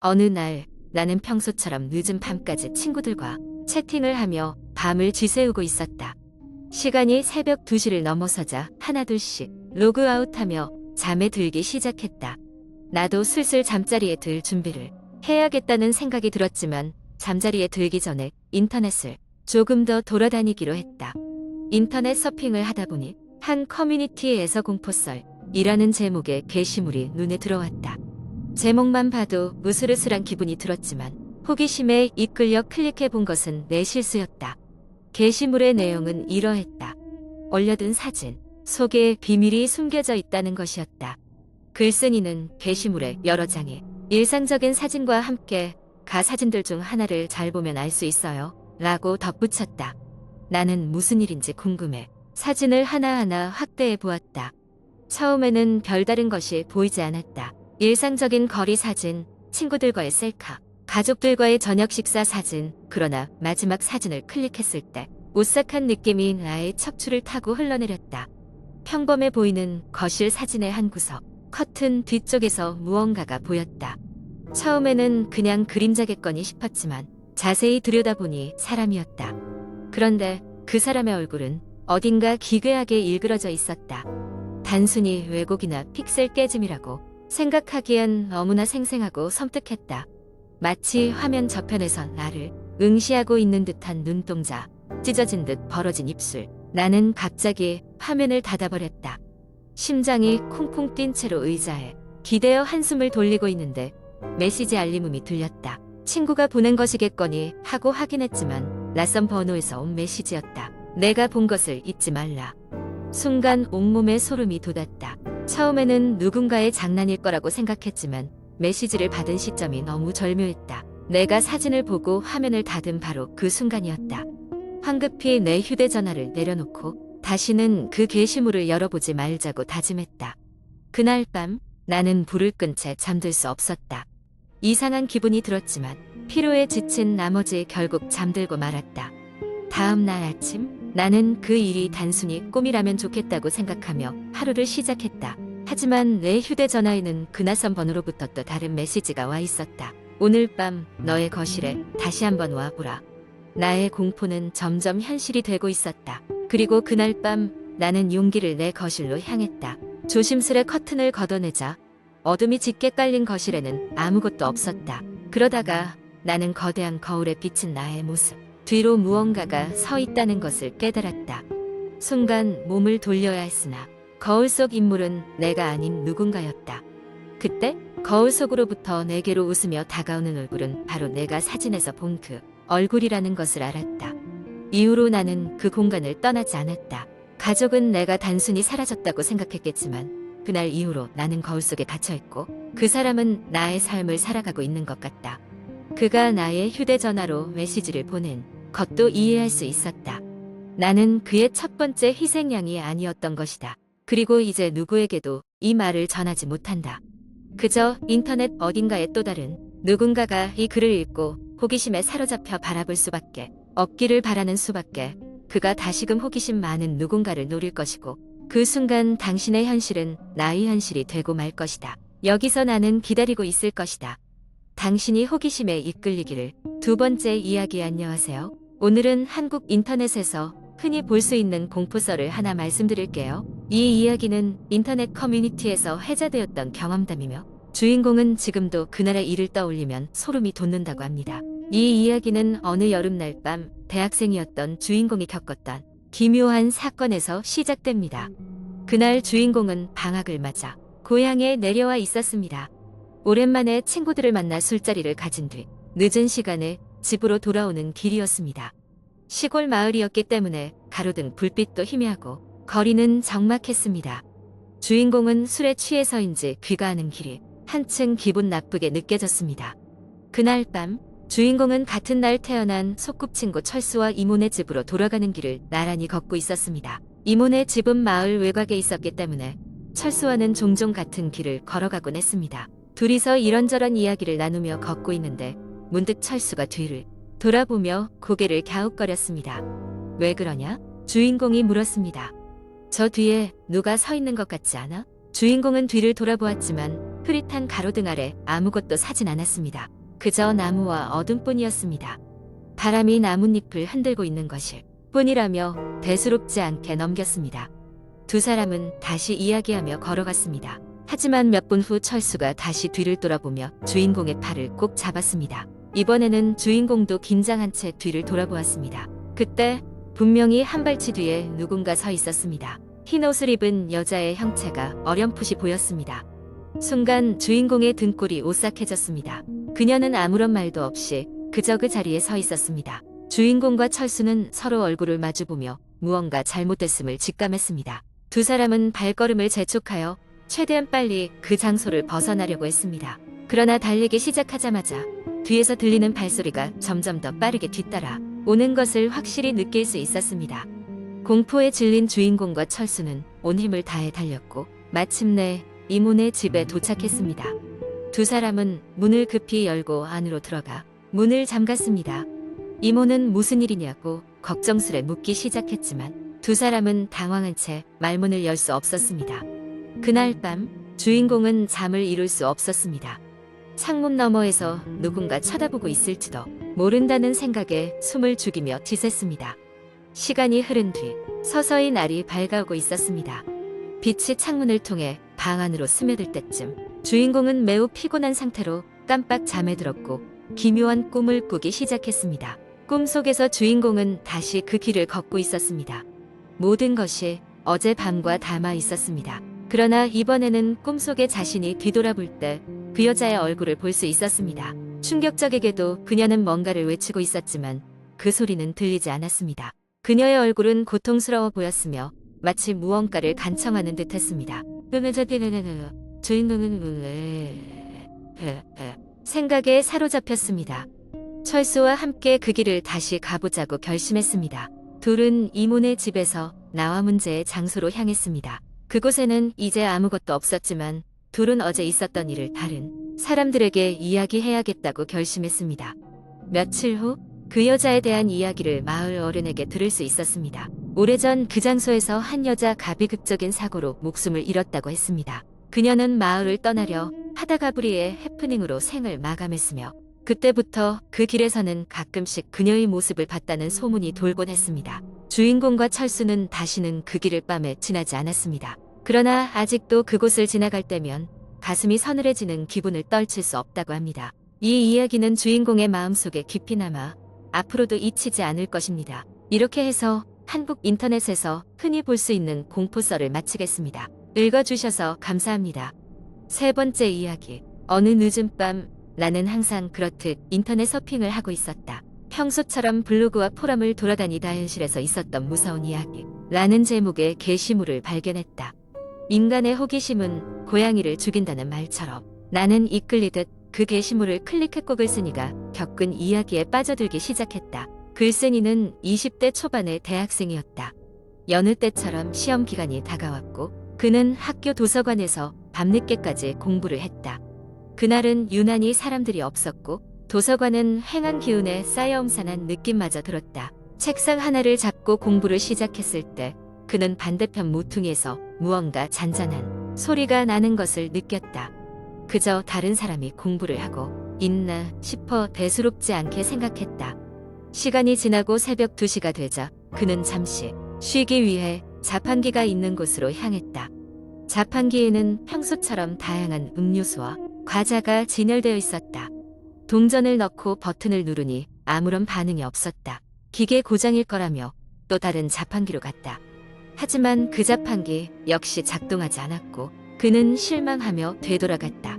어느 날 나는 평소처럼 늦은 밤까지 친구들과 채팅을 하며 밤을 지새우고 있었다. 시간이 새벽 2시를 넘어서자 하나둘씩 로그아웃하며 잠에 들기 시작했다. 나도 슬슬 잠자리에 들 준비를 해야겠다는 생각이 들었지만 잠자리에 들기 전에 인터넷을 조금 더 돌아다니기로 했다. 인터넷 서핑을 하다 보니 한 커뮤니티에서 공포썰이라는 제목의 게시물이 눈에 들어왔다. 제목만 봐도 으슬으슬한 기분이 들었지만 호기심에 이끌려 클릭해 본 것은 내 실수였다. 게시물의 내용은 이러했다. 올려둔 사진 속에 비밀이 숨겨져 있다는 것이었다. 글쓴이는 게시물의 여러 장의 일상적인 사진과 함께 사진들 중 하나를 잘 보면 알 수 있어요 라고 덧붙였다. 나는 무슨 일인지 궁금해 사진을 하나하나 확대해 보았다. 처음에는 별다른 것이 보이지 않았다. 일상적인 거리 사진, 친구들과의 셀카, 가족들과의 저녁 식사 사진. 그러나 마지막 사진을 클릭했을 때 오싹한 느낌이 나의 척추를 타고 흘러내렸다. 평범해 보이는 거실 사진의 한 구석, 커튼 뒤쪽에서 무언가가 보였다. 처음에는 그냥 그림자겠거니 싶었지만 자세히 들여다보니 사람이었다. 그런데 그 사람의 얼굴은 어딘가 기괴하게 일그러져 있었다. 단순히 왜곡이나 픽셀 깨짐이라고 생각하기엔 너무나 생생하고 섬뜩했다. 마치 화면 저편에서 나를 응시하고 있는 듯한 눈동자, 찢어진 듯 벌어진 입술. 나는 갑자기 화면을 닫아버렸다. 심장이 콩콩 뛴 채로 의자에 기대어 한숨을 돌리고 있는데 메시지 알림음이 들렸다. 친구가 보낸 것이겠거니 하고 확인했지만 낯선 번호에서 온 메시지였다. 내가 본 것을 잊지 말라. 순간 온몸에 소름이 돋았다. 처음에는 누군가의 장난일 거라고 생각했지만 메시지를 받은 시점이 너무 절묘했다. 내가 사진을 보고 화면을 닫은 바로 그 순간이었다. 황급히 내 휴대전화를 내려놓고 다시는 그 게시물을 열어보지 말자고 다짐했다. 그날 밤 나는 불을 끈 채 잠들 수 없었다. 이상한 기분이 들었지만 피로에 지친 나머지 결국 잠들고 말았다. 다음 날 아침 나는 그 일이 단순히 꿈이라면 좋겠다고 생각하며 하루를 시작했다. 하지만 내 휴대전화에는 그 낯선 번호로부터 또 다른 메시지가 와 있었다. 오늘 밤 너의 거실에 다시 한번 와보라. 나의 공포는 점점 현실이 되고 있었다. 그리고 그날 밤 나는 용기를 내 거실로 향했다. 조심스레 커튼을 걷어내자 어둠이 짙게 깔린 거실에는 아무것도 없었다. 그러다가 나는 거대한 거울에 비친 나의 모습, 뒤로 무언가가 서 있다는 것을 깨달았다. 순간 몸을 돌려야 했으나 거울 속 인물은 내가 아닌 누군가였다. 그때 거울 속으로부터 내게로 웃으며 다가오는 얼굴은 바로 내가 사진에서 본 그 얼굴이라는 것을 알았다. 이후로 나는 그 공간을 떠나지 않았다. 가족은 내가 단순히 사라졌다고 생각했겠지만 그날 이후로 나는 거울 속에 갇혀있고 그 사람은 나의 삶을 살아가고 있는 것 같다. 그가 나의 휴대전화로 메시지를 보낸 것도 이해할 수 있었다. 나는 그의 첫 번째 희생양이 아니었던 것이다. 그리고 이제 누구에게도 이 말을 전하지 못한다. 그저 인터넷 어딘가에 또 다른 누군가가 이 글을 읽고 호기심에 사로잡혀 바라볼 수밖에 없기를 바라는 수밖에. 그가 다시금 호기심 많은 누군가를 노릴 것이고 그 순간 당신의 현실은 나의 현실이 되고 말 것이다. 여기서 나는 기다리고 있을 것이다. 당신이 호기심에 이끌리기를. 두 번째 이야기. 안녕하세요. 오늘은 한국 인터넷에서 흔히 볼 수 있는 공포썰을 하나 말씀드릴게요. 이 이야기는 인터넷 커뮤니티에서 회자되었던 경험담이며 주인공은 지금도 그날의 일을 떠올리면 소름이 돋는다고 합니다. 이 이야기는 어느 여름날 밤 대학생이었던 주인공이 겪었던 기묘한 사건에서 시작됩니다. 그날 주인공은 방학을 맞아 고향에 내려와 있었습니다. 오랜만에 친구들을 만나 술자리를 가진 뒤 늦은 시간에 집으로 돌아오는 길이었습니다. 시골 마을이었기 때문에 가로등 불빛도 희미하고 거리는 적막했습니다. 주인공은 술에 취해서인지 귀가하는 길이 한층 기분 나쁘게 느껴졌습니다. 그날 밤 주인공은 같은 날 태어난 소꿉친구 철수와 이모네 집으로 돌아가는 길을 나란히 걷고 있었습니다. 이모네 집은 마을 외곽에 있었기 때문에 철수와는 종종 같은 길을 걸어가곤 했습니다. 둘이서 이런저런 이야기를 나누며 걷고 있는데 문득 철수가 뒤를 돌아보며 고개를 갸웃거렸습니다. 왜 그러냐? 주인공이 물었습니다. 저 뒤에 누가 서 있는 것 같지 않아? 주인공은 뒤를 돌아보았지만 흐릿한 가로등 아래 아무것도 사진 않았습니다. 그저 나무와 어둠뿐이었습니다. 바람이 나뭇잎을 흔들고 있는 것일 뿐이라며 대수롭지 않게 넘겼습니다. 두 사람은 다시 이야기하며 걸어갔습니다. 하지만 몇 분 후 철수가 다시 뒤를 돌아보며 주인공의 팔을 꼭 잡았습니다. 이번에는 주인공도 긴장한 채 뒤를 돌아보았습니다. 그때 분명히 한 발치 뒤에 누군가 서 있었습니다. 흰 옷을 입은 여자의 형체가 어렴풋이 보였습니다. 순간 주인공의 등골이 오싹해졌습니다. 그녀는 아무런 말도 없이 그저 그 자리에 서 있었습니다. 주인공과 철수는 서로 얼굴을 마주보며 무언가 잘못됐음을 직감했습니다. 두 사람은 발걸음을 재촉하여 최대한 빨리 그 장소를 벗어나려고 했습니다. 그러나 달리기 시작하자마자 뒤에서 들리는 발소리가 점점 더 빠르게 뒤따라 오는 것을 확실히 느낄 수 있었습니다. 공포에 질린 주인공과 철수는 온 힘을 다해 달렸고 마침내 이모네 집에 도착했습니다. 두 사람은 문을 급히 열고 안으로 들어가 문을 잠갔습니다. 이모는 무슨 일이냐고 걱정스레 묻기 시작했지만 두 사람은 당황한 채 말문을 열 수 없었습니다. 그날 밤 주인공은 잠을 이룰 수 없었습니다. 창문 너머에서 누군가 쳐다보고 있을지도 모른다는 생각에 숨을 죽이며 지샜습니다. 시간이 흐른 뒤 서서히 날이 밝아오고 있었습니다. 빛이 창문을 통해 방 안으로 스며들 때쯤 주인공은 매우 피곤한 상태로 깜빡 잠에 들었고 기묘한 꿈을 꾸기 시작했습니다. 꿈속에서 주인공은 다시 그 길을 걷고 있었습니다. 모든 것이 어제 밤과 닮아 있었습니다. 그러나 이번에는 꿈속에 자신이 뒤돌아볼 때 그 여자의 얼굴을 볼 수 있었습니다. 충격적이게도 그녀는 뭔가를 외치고 있었지만 그 소리는 들리지 않았습니다. 그녀의 얼굴은 고통스러워 보였으며 마치 무언가를 간청하는 듯했습니다. 주인공은 생각에 사로잡혔습니다. 철수와 함께 그 길을 다시 가보자고 결심했습니다. 둘은 이모네 집에서 나와 문제의 장소로 향했습니다. 그곳에는 이제 아무것도 없었지만 둘은 어제 있었던 일을 다른 사람들에게 이야기해야겠다고 결심했습니다. 며칠 후 그 여자에 대한 이야기를 마을 어른에게 들을 수 있었습니다. 오래전 그 장소에서 한 여자 가비극적인 사고로 목숨을 잃었다고 했습니다. 그녀는 마을을 떠나려 하다가부리의 해프닝으로 생을 마감했으며 그때부터 그 길에서는 가끔씩 그녀의 모습을 봤다는 소문이 돌곤 했습니다. 주인공과 철수는 다시는 그 길을 밤에 지나지 않았습니다. 그러나 아직도 그곳을 지나갈 때면 가슴이 서늘해지는 기분을 떨칠 수 없다고 합니다. 이 이야기는 주인공의 마음속에 깊이 남아 앞으로도 잊히지 않을 것입니다. 이렇게 해서 한국 인터넷에서 흔히 볼 수 있는 공포썰을 마치겠습니다. 읽어주셔서 감사합니다. 세 번째 이야기. 어느 늦은 밤 나는 항상 그렇듯 인터넷 서핑을 하고 있었다. 평소처럼 블로그와 포럼을 돌아다니다 현실에서 있었던 무서운 이야기 라는 제목의 게시물을 발견했다. 인간의 호기심은 고양이를 죽인다는 말처럼 나는 이끌리듯 그 게시물을 클릭했고 글쓴이가 겪은 이야기에 빠져들기 시작했다. 글쓴이는 20대 초반의 대학생이었다. 여느 때처럼 시험 기간이 다가왔고 그는 학교 도서관에서 밤늦게까지 공부를 했다. 그날은 유난히 사람들이 없었고 도서관은 휑한 기운에 쌓여옴산한 느낌마저 들었다. 책상 하나를 잡고 공부를 시작했을 때 그는 반대편 모퉁이에서 무언가 잔잔한 소리가 나는 것을 느꼈다. 그저 다른 사람이 공부를 하고 있나 싶어 대수롭지 않게 생각했다. 시간이 지나고 새벽 2시가 되자 그는 잠시 쉬기 위해 자판기가 있는 곳으로 향했다. 자판기에는 평소처럼 다양한 음료수와 과자가 진열되어 있었다. 동전을 넣고 버튼을 누르니 아무런 반응이 없었다. 기계 고장일 거라며 또 다른 자판기로 갔다. 하지만 그 자판기 역시 작동하지 않았고 그는 실망하며 되돌아갔다.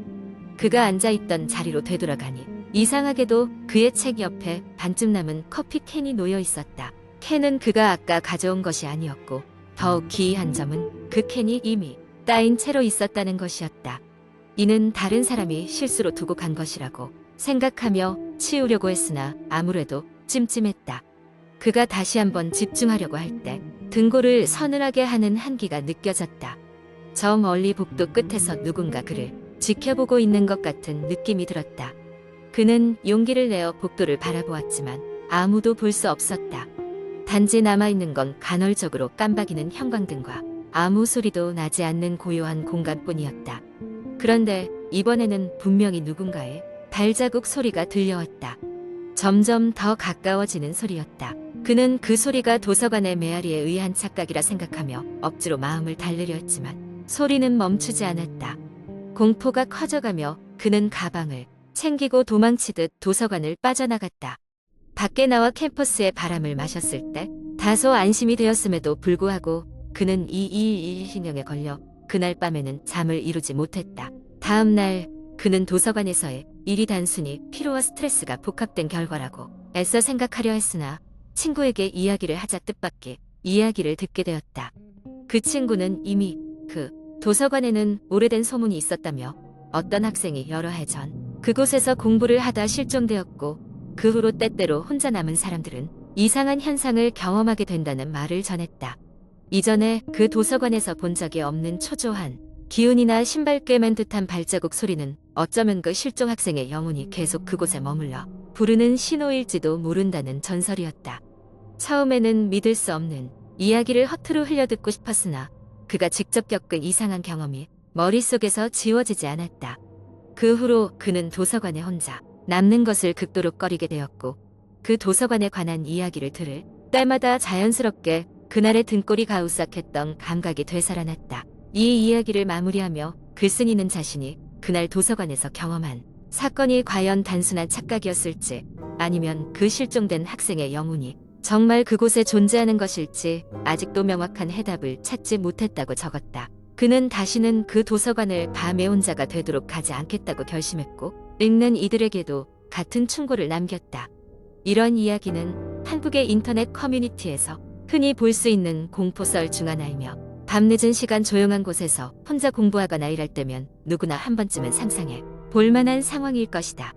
그가 앉아있던 자리로 되돌아가니 이상하게도 그의 책 옆에 반쯤 남은 커피 캔이 놓여 있었다. 캔은 그가 아까 가져온 것이 아니었고 더욱 기이한 점은 그 캔이 이미 따인 채로 있었다는 것이었다. 이는 다른 사람이 실수로 두고 간 것이라고 생각하며 치우려고 했으나 아무래도 찜찜했다. 그가 다시 한번 집중하려고 할 때 등골을 서늘하게 하는 한기가 느껴졌다. 저 멀리 복도 끝에서 누군가 그를 지켜보고 있는 것 같은 느낌이 들었다. 그는 용기를 내어 복도를 바라보았지만 아무도 볼 수 없었다. 단지 남아있는 건 간헐적으로 깜박이는 형광등과 아무 소리도 나지 않는 고요한 공간뿐이었다. 그런데 이번에는 분명히 누군가의 발자국 소리가 들려왔다. 점점 더 가까워지는 소리였다. 그는 그 소리가 도서관의 메아리에 의한 착각이라 생각하며 억지로 마음을 달래려 했지만 소리는 멈추지 않았다. 공포가 커져가며 그는 가방을 챙기고 도망치듯 도서관을 빠져나갔다. 밖에 나와 캠퍼스의 바람을 마셨을 때 다소 안심이 되었음에도 불구하고 그는 이 신경에 걸려 그날 밤에는 잠을 이루지 못했다. 다음 날 그는 도서관에서의 일이 단순히 피로와 스트레스가 복합된 결과라고 애써 생각하려 했으나 친구에게 이야기를 하자 뜻밖의 이야기를 듣게 되었다. 그 친구는 이미 그 도서관에는 오래된 소문이 있었다며 어떤 학생이 여러 해 전 그곳에서 공부를 하다 실종되었고 그 후로 때때로 혼자 남은 사람들은 이상한 현상을 경험하게 된다는 말을 전했다. 이전에 그 도서관에서 본 적이 없는 초조한 기운이나 신발 꿰맨 듯한 발자국 소리는 어쩌면 그 실종 학생의 영혼이 계속 그곳에 머물러 부르는 신호일지도 모른다는 전설이었다. 처음에는 믿을 수 없는 이야기를 허투루 흘려듣고 싶었으나 그가 직접 겪은 이상한 경험이 머릿속에서 지워지지 않았다. 그 후로 그는 도서관에 혼자 남는 것을 극도로 꺼리게 되었고 그 도서관에 관한 이야기를 들을 때마다 자연스럽게 그날의 등골이 가우싹했던 감각이 되살아났다. 이 이야기를 마무리하며 글쓴이는 자신이 그날 도서관에서 경험한 사건이 과연 단순한 착각이었을지 아니면 그 실종된 학생의 영혼이 정말 그곳에 존재하는 것일지 아직도 명확한 해답을 찾지 못했다고 적었다. 그는 다시는 그 도서관을 밤에 혼자가 되도록 가지 않겠다고 결심했고 읽는 이들에게도 같은 충고를 남겼다. 이런 이야기는 한국의 인터넷 커뮤니티에서 흔히 볼 수 있는 공포썰 중 하나이며 밤늦은 시간 조용한 곳에서 혼자 공부하거나 일할 때면 누구나 한 번쯤은 상상해 볼만한 상황일 것이다.